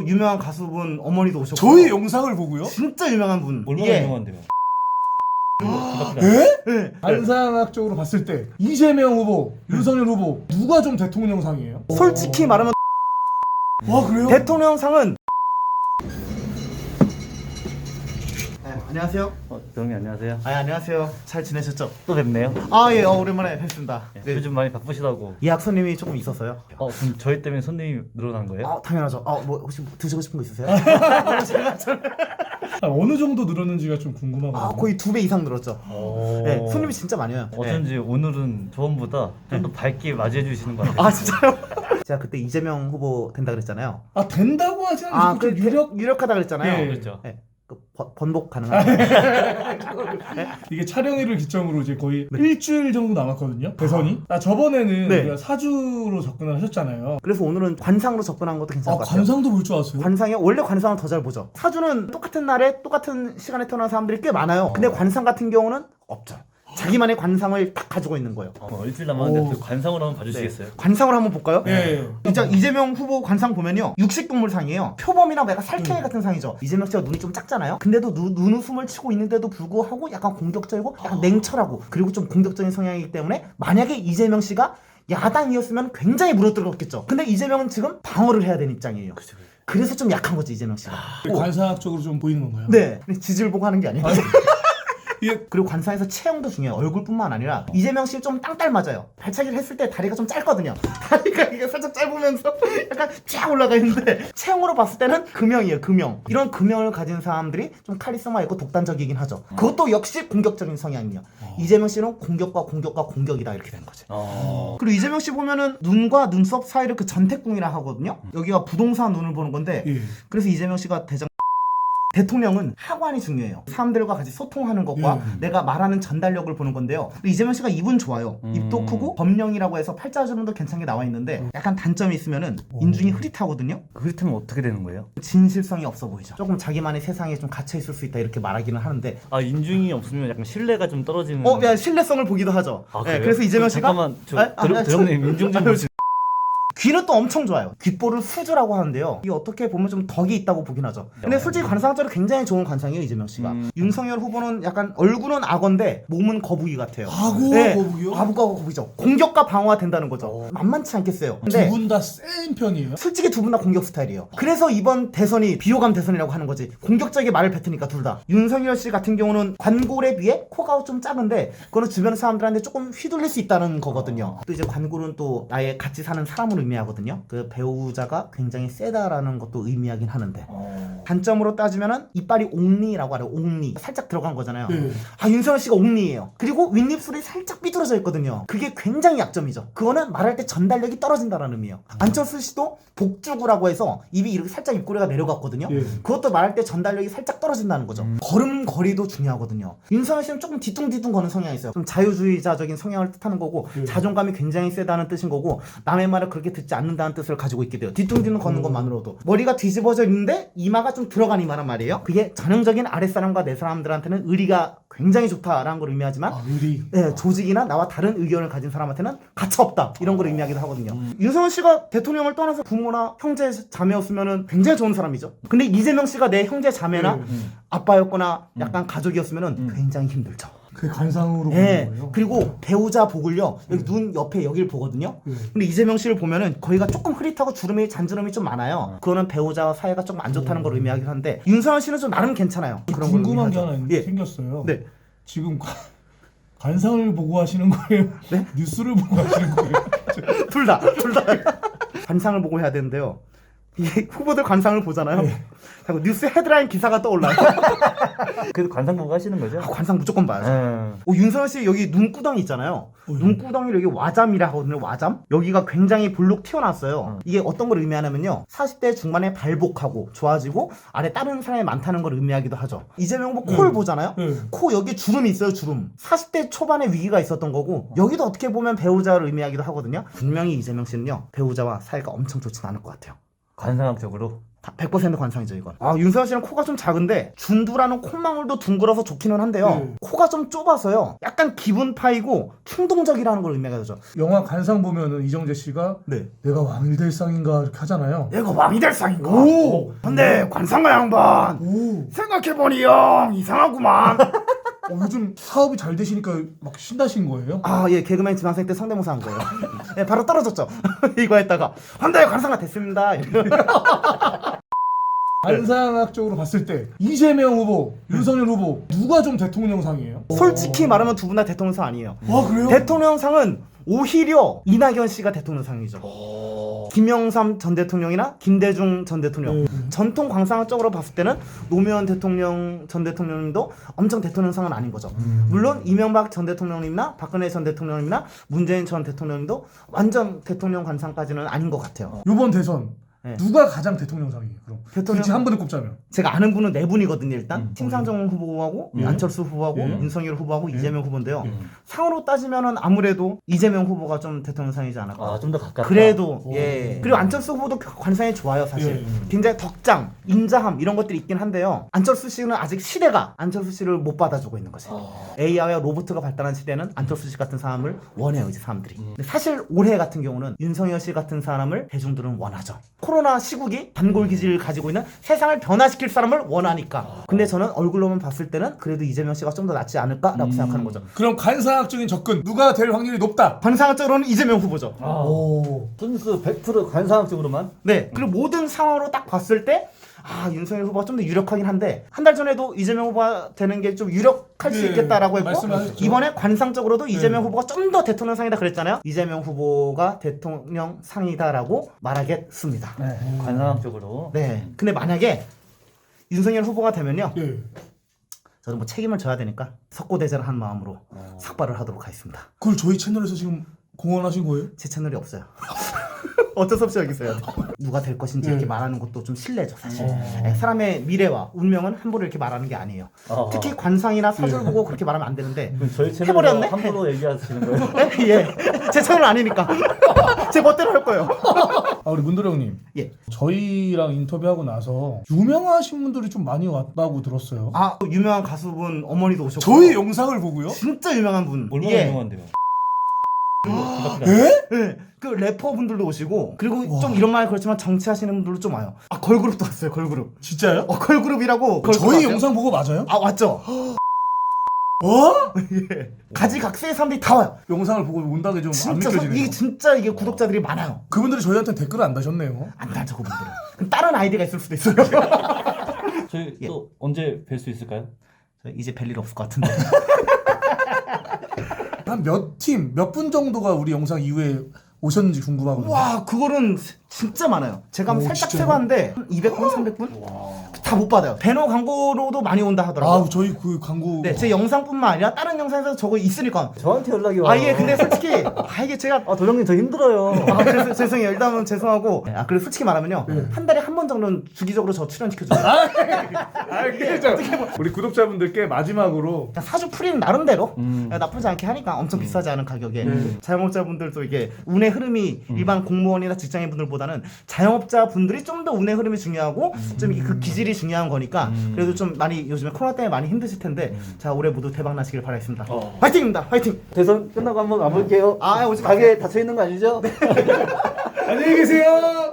유명한 가수분 어머니도 오셨고 저희 영상을 보고요? 진짜 유명한 분. 얼마나 이게 유명한데요? 네? 관상학적으로 봤을 때 이재명 후보, 윤석열 후보 누가 좀 대통령상이에요? 솔직히 말하면 와 그래요? 대통령상은 안녕하세요. 병이 안녕하세요. 안녕하세요. 잘 지내셨죠? 또 뵙네요. 예, 오랜만에 뵙습니다. 네. 요즘 많이 바쁘시다고. 예약 손님이 조금 있었어요. 그럼 저희 때문에 손님이 늘어난 거예요? 당연하죠. 뭐 혹시 드시고 싶은 거 있으세요? 어느 정도 늘었는지가 좀 궁금하거든요. 거의 2배 이상 늘었죠. 네, 손님이 진짜 많이 와요. 어쩐지 오늘은 저번보다 좀 더 밝게 맞이해 주시는 것 같아요. 진짜요? 제가 그때 이재명 후보 된다 그랬잖아요. 된다고 하지 않으시고 좀 유력하다 그랬잖아요. 네. 그렇죠. 네. 번복 가능한가요? 이게 촬영일을 기점으로 이제 거의 일주일 정도 남았거든요. 대선이. 저번에는 네. 우리가 사주로 접근을 하셨잖아요. 그래서 오늘은 관상으로 접근한 것도 괜찮을 것 같아요. 관상도 볼 줄 아세요? 관상이 원래 관상은 더 잘 보죠. 사주는 똑같은 날에 똑같은 시간에 태어난 사람들이 꽤 많아요. 근데 관상 같은 경우는 없죠. 자기만의 관상을 딱 가지고 있는 거예요. 일주일 남았는데 그 관상으로 한번 봐주시겠어요? 관상을 한번 볼까요? 네. 진짜 이재명 후보 관상 보면요, 육식동물상이에요. 표범이나 약간 살쾡이 같은 상이죠. 이재명 씨가 눈이 좀 작잖아요. 근데도 눈웃음을 치고 있는데도 불구하고 약간 공격적이고 약간 냉철하고 그리고 좀 공격적인 성향이기 때문에 만약에 이재명 씨가 야당이었으면 굉장히 물어뜯었겠죠. 근데 이재명은 지금 방어를 해야 되는 입장이에요. 그래서 좀 약한 거지 이재명 씨가. 관상학적으로 좀 보이는 건가요? 네, 지지를 보고 하는 게 아니에요. 그리고 관상에서 체형도 중요해요. 얼굴뿐만 아니라 이재명 씨 좀 땅 닮아져요. 발차기를 했을 때 다리가 좀 짧거든요. 다리가 이게 살짝 짧으면서 약간 쫙 올라가 있는데 체형으로 봤을 때는 금형이에요. 금형. 이런 금형을 가진 사람들이 좀 카리스마 있고 독단적이긴 하죠. 그것도 역시 공격적인 성향이에요. 이재명 씨는 공격과 공격과 공격이다 이렇게 된 거죠. 그리고 이재명 씨 보면은 눈과 눈썹 사이를 그 전태궁이라 하거든요. 여기가 부동산 눈을 보는 건데 예. 그래서 이재명 씨가 대통령은 하관이 중요해요. 사람들과 같이 소통하는 것과 내가 말하는 전달력을 보는 건데요. 이재명 씨가 입은 좋아요. 입도 크고 범령이라고 해서 팔자주름도 괜찮게 나와 있는데 약간 단점이 있으면은 인중이 흐릿하거든요. 흐릿하면 어떻게 되는 거예요? 진실성이 없어 보이죠. 조금 자기만의 세상에 좀 갇혀 있을 수 있다 이렇게 말하기는 하는데 인중이 없으면 약간 신뢰가 좀 떨어지는. 신뢰성을 보기도 하죠. 그래요? 그래서 이재명 씨가 잠깐만 드럼님 인중 좀 보시. 귀는 또 엄청 좋아요. 귓볼을 수주라고 하는데요. 이게 어떻게 보면 좀 덕이 있다고 보긴 하죠. 근데 솔직히 관상적으로 굉장히 좋은 관상이에요, 이재명 씨가. 윤석열 후보는 약간 얼굴은 악어인데 몸은 거북이 같아요. 거북이요? 악어가 거북이죠. 공격과 방어가 된다는 거죠. 만만치 않겠어요. 근데 두 분 다 센 편이에요? 솔직히 두 분 다 공격 스타일이에요. 그래서 이번 대선이 비호감 대선이라고 하는 거지. 공격적인 말을 뱉으니까 둘 다. 윤석열 씨 같은 경우는 관골에 비해 코가 좀 작은데 그거는 주변 사람들한테 조금 휘둘릴 수 있다는 거거든요. 또 이제 관골은 또 아예 같이 사는 사람을 의미하거든요. 그 배우자가 굉장히 세다라는 것도 의미하긴 하는데 단점으로 따지면은 이빨이 옥리라고 하래요. 옥리 살짝 들어간 거잖아요. 윤석열 씨가 옥리예요. 그리고 윗입술이 살짝 삐뚤어져 있거든요. 그게 굉장히 약점이죠. 그거는 말할 때 전달력이 떨어진다는 의미예요. 안철수 씨도 복주구라고 해서 입이 이렇게 살짝 입꼬리가 내려갔거든요. 그것도 말할 때 전달력이 살짝 떨어진다는 거죠. 걸음걸이도 중요하거든요. 윤석열 씨는 조금 뒤뚱뒤뚱 거는 성향이 있어요. 좀 자유주의자적인 성향을 뜻하는 거고 자존감이 굉장히 세다는 뜻인 거고 남의 말을 그렇게 듣지 않는다는 뜻을 가지고 있게 돼요. 뒤뚱뒤뚱 걷는 것만으로도. 머리가 뒤집어져 있는데 이마가 좀 들어간 이마란 말이에요. 그게 전형적인 아랫사람과 내 사람들한테는 의리가 굉장히 좋다라는 걸 의미하지만 의리. 조직이나 나와 다른 의견을 가진 사람한테는 가차없다 이런 걸 의미하기도 하거든요. 윤석열 씨가 대통령을 떠나서 부모나 형제 자매였으면 굉장히 좋은 사람이죠. 근데 이재명 씨가 내 형제 자매나 아빠였거나 약간 가족이었으면 굉장히 힘들죠. 그게 관상으로 보는 거예요? 그리고 배우자 복을요 여기 눈 옆에 여기를 보거든요. 근데 이재명 씨를 보면은 거기가 조금 흐릿하고 주름이 잔주름이 좀 많아요. 그거는 배우자와 사이가 조금 안 좋다는 걸 의미하긴 한데 윤석열 씨는 좀 나름 괜찮아요. 그런 걸 궁금한 게 의미하죠. 하나 생겼어요. 네. 지금 관상을 보고 하시는 거예요? 네? 뉴스를 보고 하시는 거예요? 둘 다. 관상을 보고 해야 되는데요. 이게 후보들 관상을 보잖아요. 자꾸 뉴스 헤드라인 기사가 떠올라요. 그래도 관상 보고 하시는 거죠? 관상 무조건 봐야죠. 윤석열 씨 여기 눈구덩이 있잖아요. 눈구덩이를 여기 와잠이라 하거든요. 와잠? 여기가 굉장히 볼록 튀어나왔어요. 이게 어떤 걸 의미하냐면요. 40대 중반에 발복하고 좋아지고 아래 다른 사람이 많다는 걸 의미하기도 하죠. 이재명 후보 코를 보잖아요. 코 여기 주름이 있어요. 주름. 40대 초반에 위기가 있었던 거고 여기도 어떻게 보면 배우자를 의미하기도 하거든요. 분명히 이재명 씨는요. 배우자와 사이가 엄청 좋진 않을 것 같아요. 관상학적으로. 100% 관상이죠 이건. 아 윤석열 씨는 코가 좀 작은데 준두라는 콧망울도 둥그러서 좋기는 한데요. 코가 좀 좁아서요. 약간 기분 파이고 충동적이라는 걸 의미하죠. 영화 관상 보면은 이정재 씨가 네. 내가 왕이 될 상인가 이렇게 하잖아요. 얘가 왕이 될 상인가? 오! 근데 관상가 양반 오! 생각해보니 영 이상하구만. 요즘 사업이 잘 되시니까 막 신나신 거예요? 아, 예, 개그맨 지망생 때 성대모사 한 거예요. 예, 바로 떨어졌죠. 이거 했다가 한대 관상가 됐습니다. 관상학적으로 봤을 때 이재명 후보, 윤석열 후보 누가 좀 대통령상이에요? 솔직히 말하면 두 분 다 대통령상 아니에요. 와 그래요? 대통령상은 오히려 이낙연 씨가 대통령상이죠. 김영삼 전 대통령이나 김대중 전 대통령. 전통 관상학적으로 봤을 때는 노무현 대통령 전 대통령님도 엄청 대통령상은 아닌 거죠. 물론 이명박 전 대통령님이나 박근혜 전 대통령님이나 문재인 전 대통령님도 완전 대통령 관상까지는 아닌 것 같아요. 이번 대선 네. 누가 가장 대통령상이에요? 그럼 대통령- 굳이 한 분을 꼽자면 제가 아는 분은 네 분이거든요. 일단 심상정 후보하고 예. 안철수 후보하고 예. 윤석열 후보하고 예. 이재명 후보인데요. 예. 상으로 따지면은 아무래도 이재명 후보가 좀 대통령상이지 않을까. 아, 좀 더 가깝다. 그래도 오. 예. 그리고 안철수 후보도 관상이 좋아요, 사실. 예. 굉장히 덕장, 인자함 이런 것들이 있긴 한데요. 안철수 씨는 아직 시대가 안철수 씨를 못 받아주고 있는 거죠. AI와 로봇가 발달한 시대는 안철수 씨 같은 사람을 원해요, 이제 사람들이. 근데 사실 올해 같은 경우는 윤석열 씨 같은 사람을 대중들은 원하죠. 코로나 시국이 단골 기질을 가지고 있는 세상을 변화시킬 사람을 원하니까. 근데 저는 얼굴로만 봤을 때는 그래도 이재명 씨가 좀 더 낫지 않을까라고 생각하는 거죠. 그럼 관상학적인 접근 누가 될 확률이 높다? 관상학적으로는 이재명 후보죠. 오. 순수 100% 관상학적으로만. 네. 그리고 모든 상황으로 딱 봤을 때, 아, 윤석열 후보가 좀 더 유력하긴 한데, 한 달 전에도 이재명 후보가 되는 게 좀 유력할 수 예, 있겠다라고 했고, 말씀하셨죠. 이번에 관상적으로도 이재명 예. 후보가 좀 더 대통령 상이다 그랬잖아요. 이재명 후보가 대통령 상이다라고 말하겠습니다. 관상학적으로. 네. 근데 만약에 윤석열 후보가 되면요, 예. 저는 뭐 책임을 져야 되니까 석고대죄를 한 마음으로 삭발을 하도록 하겠습니다. 그걸 저희 채널에서 지금 공언하신 거예요? 제 채널이 없어요. 어쩔 수 없이 여기 있어야 돼. 누가 될 것인지 이렇게 말하는 것도 좀 실례죠, 사실. 네, 사람의 미래와 운명은 함부로 이렇게 말하는 게 아니에요. 특히 관상이나 사주를 보고 그렇게 말하면 안 되는데. 그럼 저희 채널에서 해버렸네? 함부로 얘기하시는 거예요? 네? 예. 제 채널 아니니까. 제 멋대로 할 거예요. 아 우리 문도령 형님. 예. 저희랑 인터뷰하고 나서 유명하신 분들이 좀 많이 왔다고 들었어요. 아, 유명한 가수분 어머니도 오셨고. 저희 영상을 보고요? 진짜 유명한 분. 얼마나 이게 유명한데요? 예? 네, 그 래퍼분들도 오시고 그리고 와. 좀 이런 말 그렇지만 정치하시는 분들도 좀 와요. 아, 걸그룹도 왔어요. 걸그룹. 진짜요? 걸그룹이라고. 걸그룹 저희 아세요? 영상 보고 맞아요? 아, 왔죠. 어? 예. 가지각색의 사람들이 다 와요. 영상을 보고 온다는 게 좀 안 진짜 느껴지네요. 이게 진짜 이게 구독자들이 많아요. 그분들이 저희한테 댓글을 안 다셨네요. 안 달죠, 그분들은. 그럼 다른 아이디가 있을 수도 있어요. 저희 예. 또 언제 뵐 수 있을까요? 이제 뵐 일 없을 것 같은데. 한 몇 팀, 몇 분 정도가 우리 영상 이후에 오셨는지 궁금하거든요. 와, 그거는 진짜 많아요. 제가 한번 오, 살짝 진짜요? 세봤는데 200분, 300분? 다 못 받아요. 배너 광고로도 많이 온다 하더라고요. 아, 저희 그 광고. 네, 제 영상뿐만 아니라 다른 영상에서 저거 있으니까. 저한테 연락이 와요. 아, 예, 근데 솔직히 이게 제가 도령님 저 힘들어요. 아, 죄송해요. 일단은 죄송하고. 아, 그리고 솔직히 말하면요. 한 달에 한 번 정도는 주기적으로 저 출연시켜줘요. 우리 구독자분들께 마지막으로 그냥 사주 풀이는 나름대로 나쁘지 않게 하니까 엄청 비싸지 않은 가격에 자영업자분들도 이게 운의 흐름이 일반 공무원이나 직장인분들보다는 자영업자분들이 좀 더 운의 흐름이 중요하고 좀 그 기질이 중요한 거니까 그래도 좀 많이 요즘에 코로나 때문에 많이 힘드실 텐데 자, 올해 모두 대박 나시길 바라겠습니다. 화이팅입니다. 화이팅. 대선 끝나고 한번 가볼게요. 아, 오지 가게 닫혀 있는 거 아니죠? 안녕히 계세요.